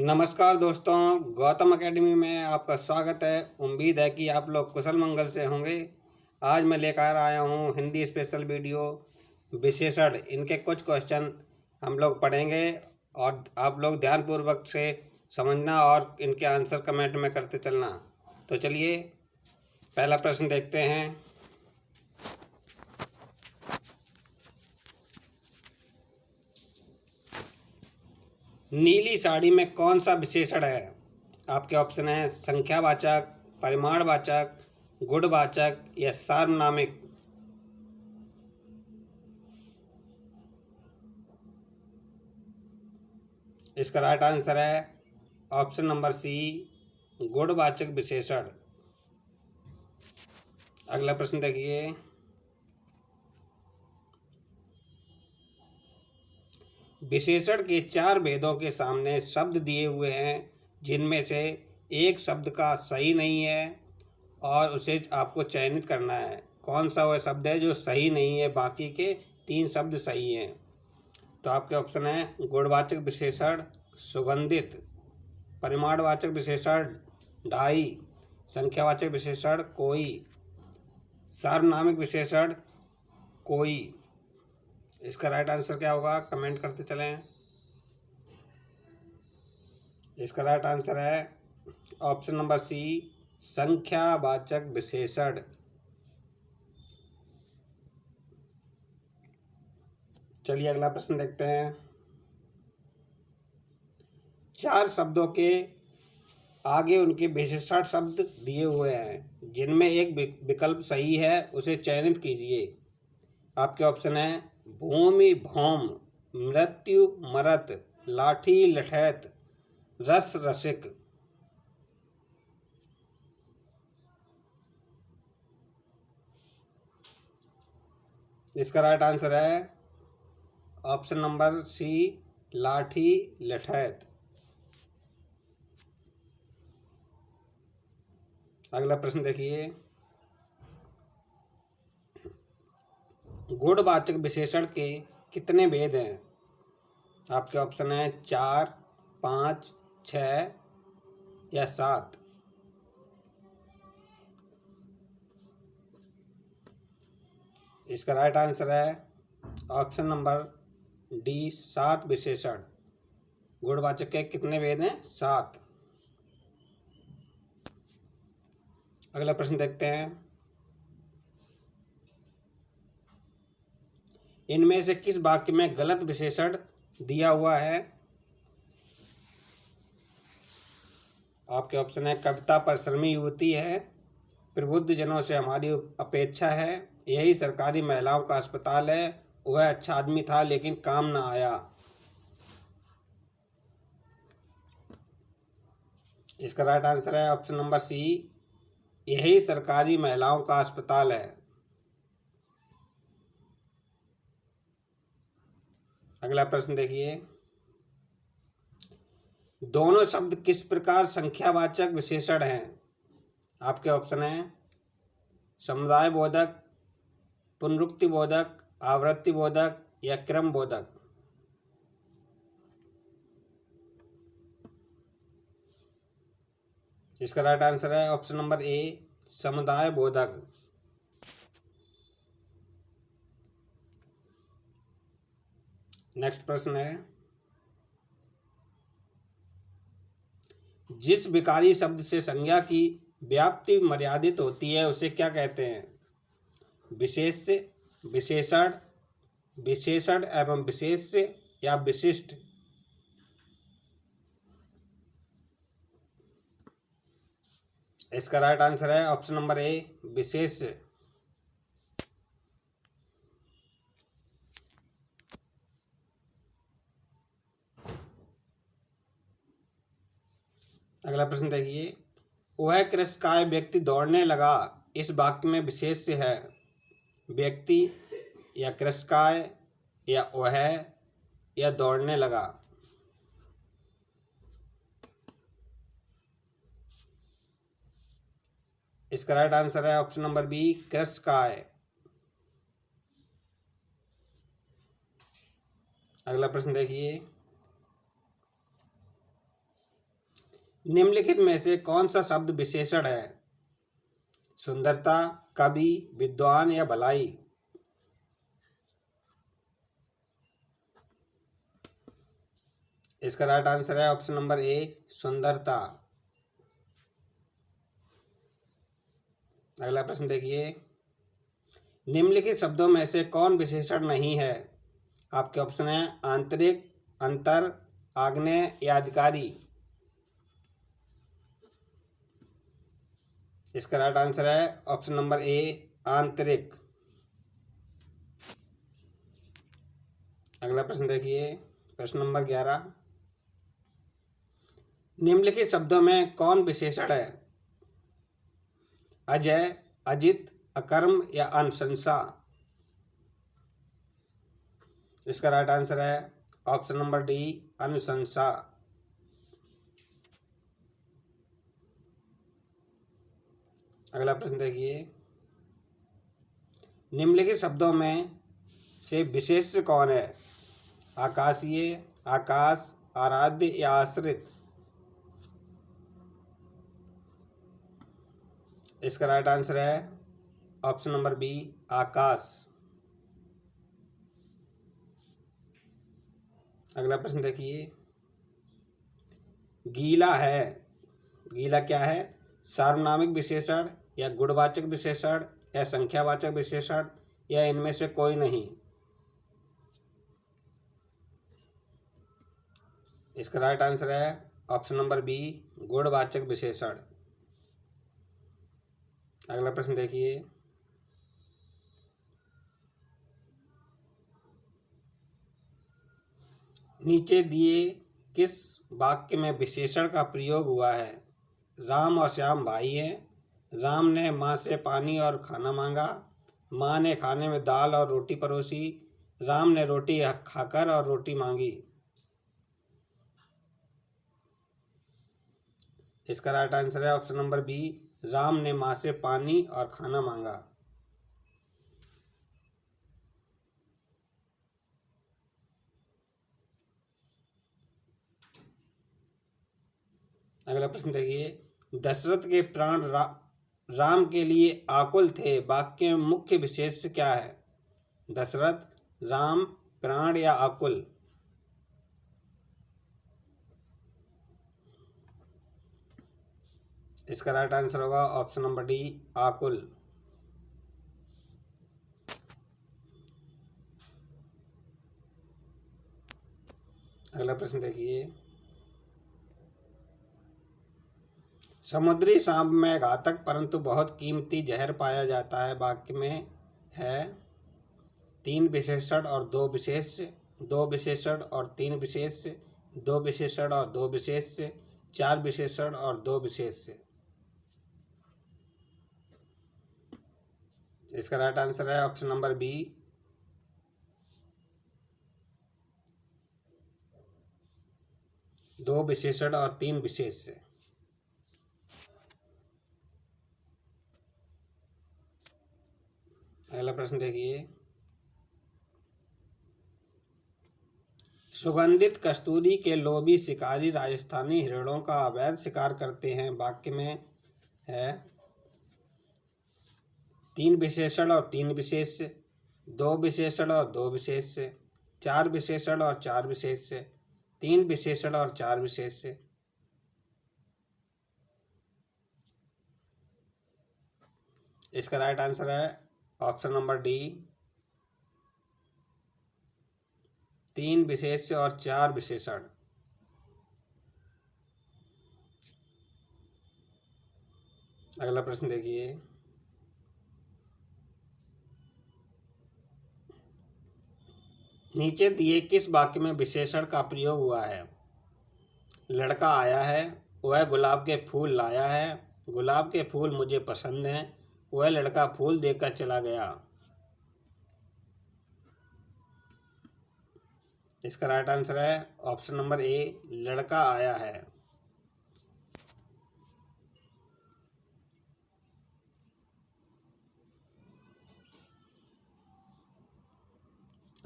नमस्कार दोस्तों, गौतम एकेडमी में आपका स्वागत है। उम्मीद है कि आप लोग कुशल मंगल से होंगे। आज मैं लेकर आया हूँ हिंदी स्पेशल वीडियो विशेषण। इनके कुछ क्वेश्चन हम लोग पढ़ेंगे और आप लोग ध्यानपूर्वक से समझना और इनके आंसर कमेंट में करते चलना। तो चलिए पहला प्रश्न देखते हैं। नीली साड़ी में कौन सा विशेषण है? आपके ऑप्शन है संख्यावाचक, परिमाणवाचक, गुणवाचक या सार्वनामिक। इसका राइट आंसर है ऑप्शन नंबर सी, गुणवाचक विशेषण। अगला प्रश्न देखिए। विशेषण के 4 भेदों के सामने शब्द दिए हुए हैं जिनमें से एक शब्द का सही नहीं है और उसे आपको चयनित करना है। कौन सा वह शब्द है जो सही नहीं है? बाकी के 3 शब्द सही हैं। तो आपके ऑप्शन है गुणवाचक विशेषण सुगंधित, परिमाणवाचक विशेषण ढाई, संख्यावाचक विशेषण कोई, सार्वनामिक विशेषण कोई। इसका राइट आंसर क्या होगा? कमेंट करते चलें। इसका राइट आंसर है ऑप्शन नंबर सी, संख्यावाचक विशेषण। चलिए अगला प्रश्न देखते हैं। 4 शब्दों के आगे उनके विशेषण शब्द दिए हुए हैं जिनमें एक विकल्प सही है, उसे चयनित कीजिए। आपके ऑप्शन है भूमि भौम, मृत्यु मरत, लाठी लठैत, रस रसिक। इसका राइट आंसर है ऑप्शन नंबर सी, लाठी लठैत। अगला प्रश्न देखिए। गुणवाचक विशेषण के कितने भेद हैं? आपके ऑप्शन है 4, 5, 6 या 7। इसका राइट आंसर है ऑप्शन नंबर डी, 7 विशेषण। गुणवाचक के कितने भेद हैं? 7। अगला प्रश्न देखते हैं। इनमें से किस वाक्य में गलत विशेषण दिया हुआ है? आपके ऑप्शन है कविता परिश्रमी युवती है, प्रबुद्ध जनों से हमारी अपेक्षा है, यही सरकारी महिलाओं का अस्पताल है, वह अच्छा आदमी था लेकिन काम ना आया। इसका राइट आंसर है ऑप्शन नंबर सी, यही सरकारी महिलाओं का अस्पताल है। अगला प्रश्न देखिए। दोनों शब्द किस प्रकार संख्यावाचक विशेषण हैं? आपके ऑप्शन है समुदाय बोधक, पुनरुक्ति बोधक, आवृत्ति बोधक या क्रम बोधक। इसका राइट आंसर है ऑप्शन नंबर ए, समुदाय बोधक। नेक्स्ट प्रश्न है। जिस विकारी शब्द से संज्ञा की व्याप्ति मर्यादित होती है उसे क्या कहते हैं? विशेष्य, विशेषण, विशेषण एवं विशेष्य या विशिष्ट। इसका राइट आंसर है ऑप्शन नंबर ए, विशेष्य। अगला प्रश्न देखिए। वह कृषकाय व्यक्ति दौड़ने लगा, इस वाक्य में विशेष्य है व्यक्ति या कृषकाय या वह या दौड़ने लगा। इसका राइट आंसर है ऑप्शन नंबर बी, कृषकाय। अगला प्रश्न देखिए। निम्नलिखित में से कौन सा शब्द विशेषण है? सुंदरता, कवि, विद्वान या भलाई? इसका राइट आंसर है ऑप्शन नंबर ए, सुंदरता। अगला प्रश्न देखिए, निम्नलिखित शब्दों में से कौन विशेषण नहीं है? आपके ऑप्शन है आंतरिक, अंतर, आग्नेय या अधिकारी। इसका राइट आंसर है ऑप्शन नंबर ए, आंतरिक। अगला प्रश्न देखिए, प्रश्न नंबर 11, निम्नलिखित शब्दों में कौन विशेषण है? अजय, अजित, अकर्म या अनुशंसा? इसका राइट आंसर है ऑप्शन नंबर डी, अनुशंसा। अगला प्रश्न देखिए, निम्नलिखित शब्दों में से विशेष कौन है? आकाशीय, आकाश, आराध्य या आश्रित? इसका राइट आंसर है ऑप्शन नंबर बी, आकाश। अगला प्रश्न देखिए, गीला है, गीला क्या है? सार्वनामिक विशेषण या गुणवाचक विशेषण या संख्यावाचक विशेषण या इनमें से कोई नहीं? इसका राइट आंसर है ऑप्शन नंबर बी, गुणवाचक विशेषण। अगला प्रश्न देखिए, नीचे दिए किस वाक्य में विशेषण का प्रयोग हुआ है? राम और श्याम भाई हैं। राम ने माँ से पानी और खाना मांगा। माँ ने खाने में दाल और रोटी परोसी। राम ने रोटी खाकर और रोटी मांगी। इसका राइट आंसर है ऑप्शन नंबर बी, राम ने माँ से पानी और खाना मांगा। अगला प्रश्न देखिए, दशरथ के प्राण राम के लिए आकुल थे, वाक्य में मुख्य विशेष क्या है? दशरथ, राम, प्राण या आकुल? इसका राइट आंसर होगा ऑप्शन नंबर डी, आकुल। अगला प्रश्न देखिए, समुद्री सांप में घातक परंतु बहुत कीमती जहर पाया जाता है, वाक्य में है? तीन विशेषण और दो विशेष, दो विशेषण और तीन विशेष, दो विशेषण और दो विशेष, चार विशेषण और दो विशेष? इसका राइट आंसर है ऑप्शन नंबर बी, दो विशेषण और तीन विशेष। अगला प्रश्न देखिए, सुगंधित कस्तूरी के लोभी शिकारी राजस्थानी हिरणों का अवैध शिकार करते हैं, वाक्य में है? तीन विशेषण और तीन विशेष, दो विशेषण और दो विशेष, चार विशेषण और चार विशेष, तीन विशेषण और चार विशेष? इसका राइट आंसर है ऑप्शन नंबर डी, तीन विशेष और चार विशेषण। अगला प्रश्न देखिए, नीचे दिए किस वाक्य में विशेषण का प्रयोग हुआ है? लड़का आया है, वह गुलाब के फूल लाया है, गुलाब के फूल मुझे पसंद हैं, वह लड़का फूल देकर चला गया। इसका राइट आंसर है ऑप्शन नंबर ए, लड़का आया है।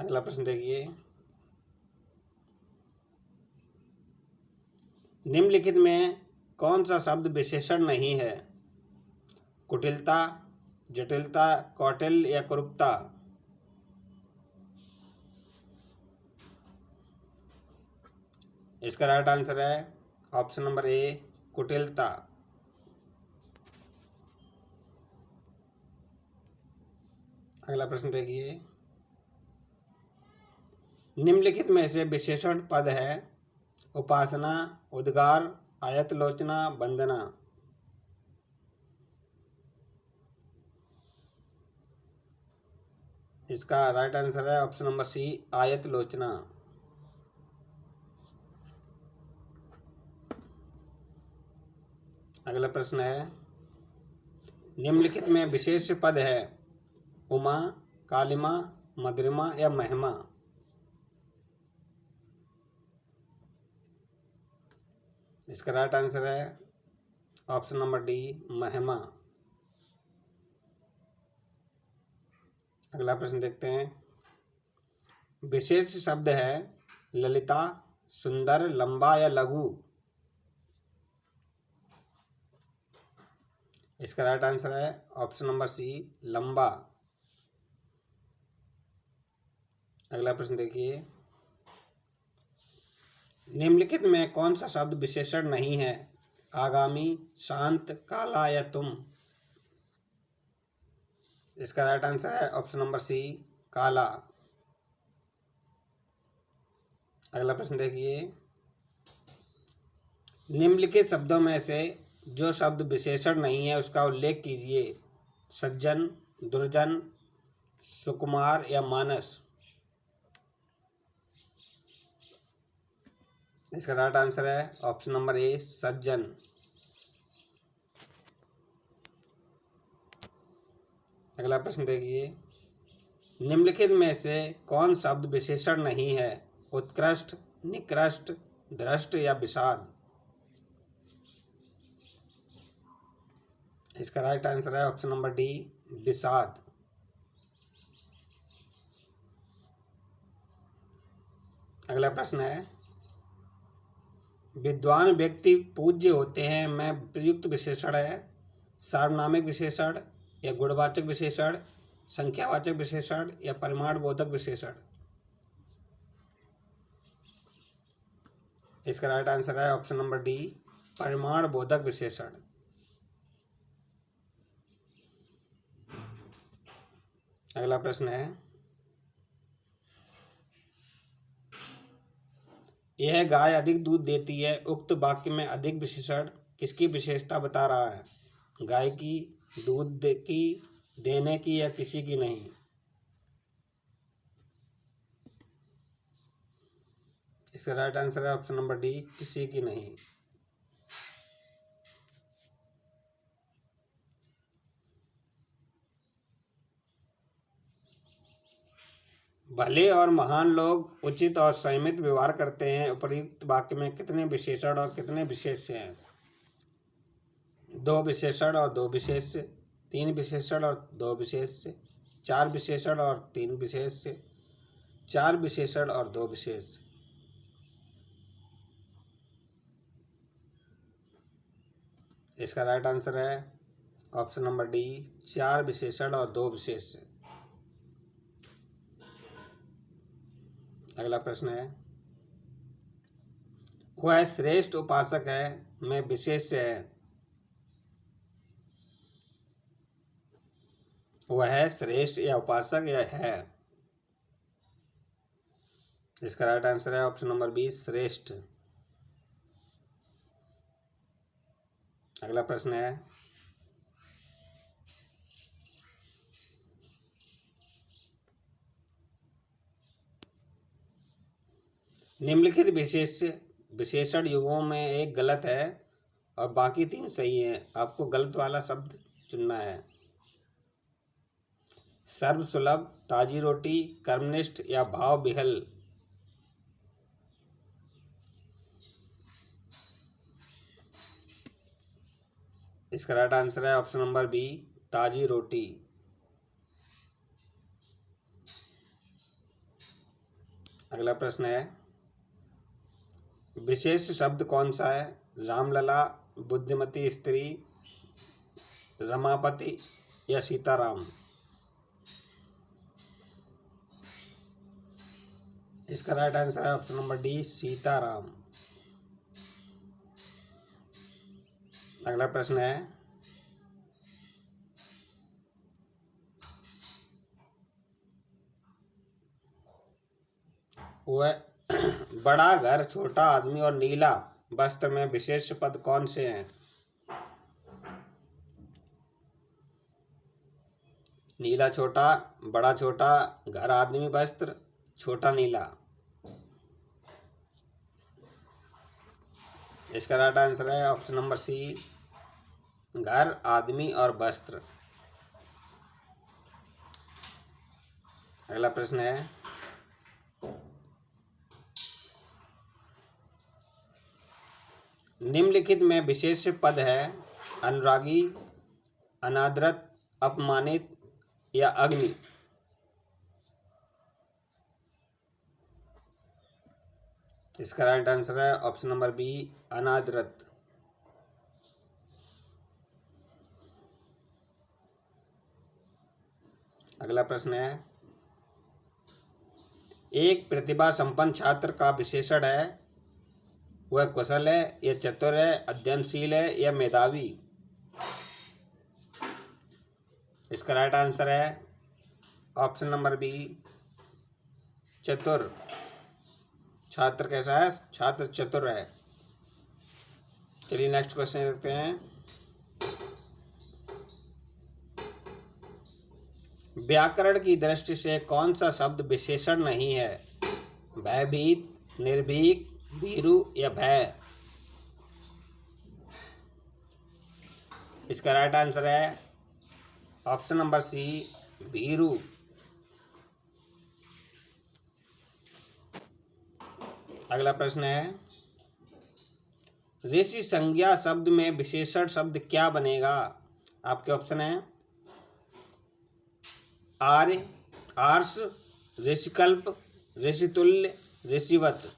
अगला प्रश्न देखिए, निम्नलिखित में कौन सा शब्द विशेषण नहीं है? कुटिलता, जटिलता, कौटिल्य या कुरूपता? इसका राइट आंसर है ऑप्शन नंबर ए, कुटिलता। अगला प्रश्न देखिए, निम्नलिखित में से विशेषण पद है उपासना, उद्गार, आयतलोचना, वंदना। इसका राइट आंसर है ऑप्शन नंबर सी, आयतलोचना। अगला प्रश्न है, निम्नलिखित में विशेष पद है उमा, कालिमा, मधुरिमा या महिमा। इसका राइट आंसर है ऑप्शन नंबर डी, महिमा। अगला प्रश्न देखते हैं, विशेष शब्द है ललिता, सुंदर, लंबा या लघु। इसका राइट आंसर है ऑप्शन नंबर सी, लंबा। अगला प्रश्न देखिए, निम्नलिखित में कौन सा शब्द विशेषण नहीं है? आगामी, शांत, काला या तुम। इसका राइट आंसर है ऑप्शन नंबर सी, काला। अगला प्रश्न देखिए, निम्नलिखित शब्दों में से जो शब्द विशेषण नहीं है उसका उल्लेख कीजिए। सज्जन, दुर्जन, सुकुमार या मानस। इसका राइट आंसर है ऑप्शन नंबर ए, सज्जन। अगला प्रश्न देखिए, निम्नलिखित में से कौन शब्द विशेषण नहीं है? उत्कृष्ट, निकृष्ट, धृष्ट या विषाद। इसका राइट आंसर है ऑप्शन नंबर डी, विषाद। अगला प्रश्न है, विद्वान व्यक्ति पूज्य होते हैं में प्रयुक्त विशेषण है सार्वनामिक विशेषण या गुणवाचक विशेषण, संख्यावाचक विशेषण या परिमाणबोधक विशेषण। इसका राइट आंसर है ऑप्शन नंबर डी, परिमाणबोधक विशेषण। अगला प्रश्न है, यह गाय अधिक दूध देती है, उक्त वाक्य में अधिक विशेषण किसकी विशेषता बता रहा है? गाय की, दूध की, देने की या किसी की नहीं। इसका राइट आंसर है ऑप्शन नंबर डी, किसी की नहीं। भले और महान लोग उचित और संयमित व्यवहार करते हैं। उपर्युक्त वाक्य में कितने विशेषण और कितने विशेष्य हैं? 2 विशेषण और 2 विशेष्य, 3 विशेषण और 2 विशेष्य, 4 विशेषण और 3 विशेष्य, 4 विशेषण और 2 विशेष्य। इसका राइट आंसर है ऑप्शन नंबर डी, 4 विशेषण और 2 विशेष्य। अगला प्रश्न है, वह श्रेष्ठ उपासक है में विशेष्य है। वह श्रेष्ठ या उपासक या है। इसका राइट आंसर है ऑप्शन नंबर बी, श्रेष्ठ। अगला प्रश्न है, निम्नलिखित विशेषण युगों में एक गलत है और बाकी 3 सही हैं। आपको गलत वाला शब्द चुनना है। सर्वसुलभ, ताजी रोटी, कर्मनिष्ठ या भाव विहल। इसका राइट आंसर है ऑप्शन नंबर बी, ताजी रोटी। अगला प्रश्न है, विशेष शब्द कौन सा है? रामलला, बुद्धिमती स्त्री, रमापति या सीताराम? इसका राइट आंसर है ऑप्शन नंबर डी, सीताराम। अगला प्रश्न है, वह बड़ा घर, छोटा आदमी और नीला वस्त्र में विशेष पद कौन से हैं? नीला छोटा, बड़ा छोटा, घर आदमी वस्त्र, छोटा नीला। इसका राइट आंसर है ऑप्शन नंबर सी, घर आदमी और वस्त्र। अगला प्रश्न है, निम्नलिखित में विशेष पद है अनुरागी, अनादरत, अपमानित या अग्नि? इसका राइट आंसर है ऑप्शन नंबर बी, अनादरत। अगला प्रश्न है, एक प्रतिभा संपन्न छात्र का विशेषण है, वह कुशल है या चतुर है, अध्ययनशील है या मेधावी? इसका राइट आंसर है ऑप्शन नंबर बी, चतुर। छात्र कैसा है? छात्र चतुर है। चलिए नेक्स्ट क्वेश्चन देखते हैं। व्याकरण की दृष्टि से कौन सा शब्द विशेषण नहीं है? भयभीत, निर्भीक, भीरु या भय? इसका राइट आंसर है ऑप्शन नंबर सी, भीरु। अगला प्रश्न है, ऋषि संज्ञा शब्द में विशेषण शब्द क्या बनेगा? आपके ऑप्शन है आर्य, आर्ष, ऋषिकल्प, ऋषितुल्य, ऋषिवत।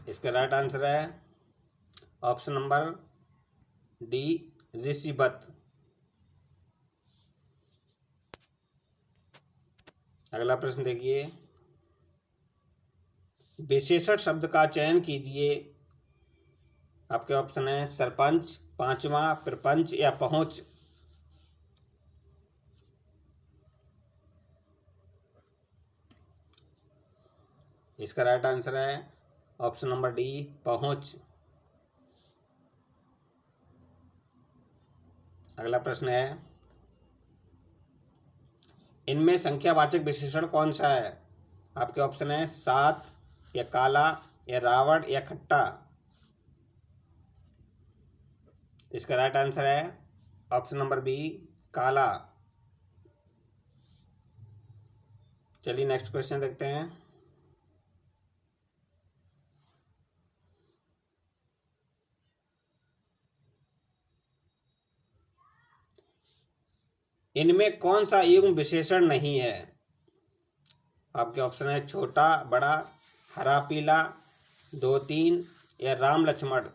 इसका राइट आंसर है ऑप्शन नंबर डी, ऋषिवत। अगला प्रश्न देखिए, विशेषण शब्द का चयन कीजिए। आपके ऑप्शन है सरपंच, पांचवा, प्रपंच या पहुंच। इसका राइट आंसर है ऑप्शन नंबर डी, पहुंच। अगला प्रश्न है, इनमें संख्यावाचक विशेषण कौन सा है? आपके ऑप्शन है सात या काला या रावण या खट्टा। इसका राइट आंसर है ऑप्शन नंबर बी, काला। चलिए नेक्स्ट क्वेश्चन देखते हैं। इनमें कौन सा युग्म विशेषण नहीं है? आपके ऑप्शन है छोटा, बड़ा, हरा, पीला, दो, तीन या राम लक्ष्मण।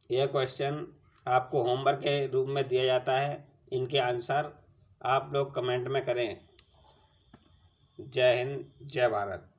यह क्वेश्चन आपको होमवर्क के रूप में दिया जाता है। इनके आंसर आप लोग कमेंट में करें। जय हिंद, जय भारत।